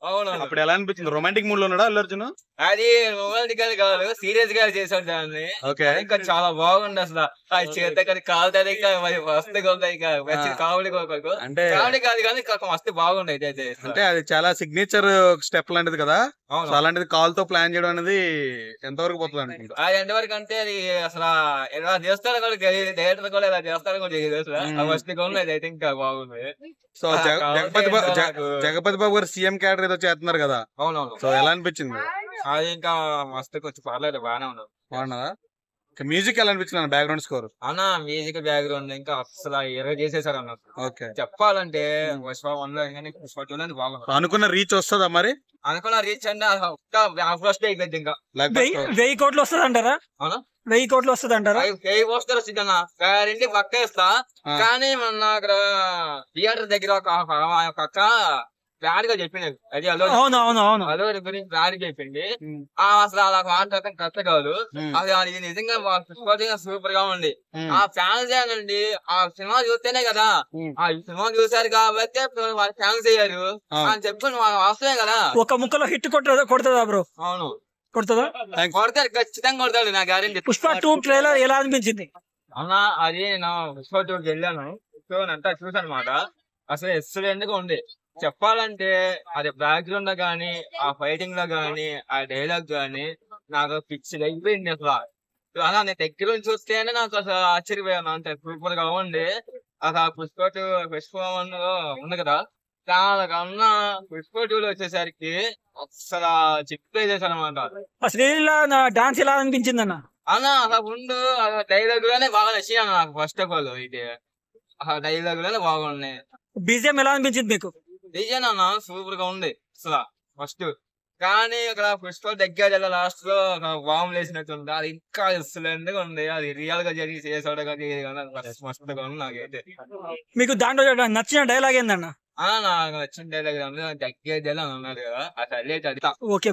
అవునవును. అప్పుడు ఎలా అనిపించింది? రొమాంటిక్ మూడ్ లో ఉన్నాడా అల్లు అర్జున్? అది రొమాంటికల్ కాదు, సీరియస్ గా చేశాడు దాన్ని. ఓకే. అది ఇంకా చాలా బాగుంది అసలు. ఆ చేతకని కాలుతాది ఇంకా మరి మస్తుగా ఉంది ఇంకా. మంచి కామెడీ కొరకు. అంటే కామెడీ కాదు కానీ మస్తు బాగుంది అయితే అసలు. అంటే అది చాలా సిగ్నేచర్ స్టెప్ లాంటిది కదా. సో అవును. అలాంటిది కాల్ తో ప్లాన్ చేయడం అనేది ఎంతవరకు పోతుంది అనుకుంటా. అది ఎంతవరకు అంటే అది అసలు ఎలా చేస్తారో కూడా తెలియదు. డైరెక్టర్ కూడా ఇలా చేస్తారో కూడా తెలియదు అసలు. ఆ మస్తుగా ఉంది అది అయితే ఇంకా బాగుంది. సో కాకపోతే ఏంటో నాకు జగపతి బాబు గారు సీఎం క్యారెక్టర్ ఏదో చేస్తున్నారు కదా. అవునవును. సో ఎలా అనిపించింది? అది ఇంకా మస్తు కొంచెం పర్లేదు బాగానే ఉంది. బాగున్నదా? మ్యూజిక్ ఎలా అనిపించింది? Background score. అన్న మ్యూజిక్ బ్యాక్గ్రౌండ్ ఇంకా అసలు ఎర్ర చేసేసారు అన్న. ఓకే. చెప్పాలంటే పుష్ప 1 లో కానీ పుష్ప 2 లో బాగుంది. అనుకున్న రీచ్ వస్తుందా మరి? అనుకున్న రీచ్ అంటే ఫస్ట్ అయిపోయింది ఇంకా. 1000 కోట్లు వస్తుంది అంటారా? అవునా, 1000 కోట్లు వస్తుంది అంటారా? 1000 పోస్టర్ వచ్చింది అన్న. ఇంటికి పక్క ఇస్తా కానీ మొన్న అక్కడ థియేటర్ దగ్గర ఒక అక్క బ్యాడ్ గా చెప్పింది. అది అల్లు గురించి బ్యాడ్ చెప్పింది. అసలు అలా మాట్లాడటం కరెక్ట్ కాదు. అది నిజంగా సూపర్ గా ఉంది. ఆ ఫ్యాన్స్ ఏనండి ఆ సినిమా చూస్తేనే కదా, ఆ సినిమా చూసారు కాబట్టి వాళ్ళ ఫ్యాన్స్ అయ్యారు అని చెప్పుకుని వాస్తవే కదా. ఒక ముక్కలో హిట్ కొడుతుందా బ్రో? అవును, కొడుతుందా? కొడతాడు, ఖచ్చితంగా కొడతాడు, నా గ్యారెంటీ. పుష్ప 2 ట్రైలర్ ఎలా అనిపించింది? అవునా, అది నా పుష్ప 2కి వెళ్ళాను. సో అంతా చూసాను అనమాట. అసలు ఎక్సలెంట్ గా ఉంది. చెప్పాలంటే అది బ్యాక్గ్రౌండ్ లో గానీ, ఆ ఫైటింగ్ లో గానీ, ఆ డైలాగ్ గానీ నాకు పిచ్చి అయిపోయింది అసలు. అలా నేను దగ్గర నుంచి చూస్తేనే నాకు అసలు ఆశ్చర్యపోయాను. అంతే సూపర్ గా ఉంది. అసలు పుష్ప 1 లో ఉంది కదా, చాలా కన్నా పుష్ప 2 లో వచ్చేసరికి అసలు చెప్పేసేసాను అనమాట. శ్రీలీల డాన్స్ ఎలా అనిపించింది అన్న? అలా ముందు డైలాగ్ లోనే బాగా నచ్చింది అన్న నాకు. ఫస్ట్ ఆఫ్ ఆల్ ఇది ఆ డైలాగ్ లోనే బాగున్నాయి. బీజిఎం ఎలా అనిపించింది మీకు? డిజైన్ అన్న సూపర్ గా ఉంది అసలు ఫస్ట్. కానీ అక్కడ పుష్ప దగ్గర లాస్ట్ లో బాంబు వేసినట్టు ఉంది. అది ఇంకా ఎక్సలెంట్ గా ఉంది. అది రియల్ గా జరిగి చేసాడు కానీ మస్తుగా ఉంది నాకైతే. మీకు దాంట్లో నచ్చిన డైలాగ్ ఏందన్న? నాకు నచ్చిన డైలాగ్ దగ్గర అన్నాడు కదా, అసలు ఓకే.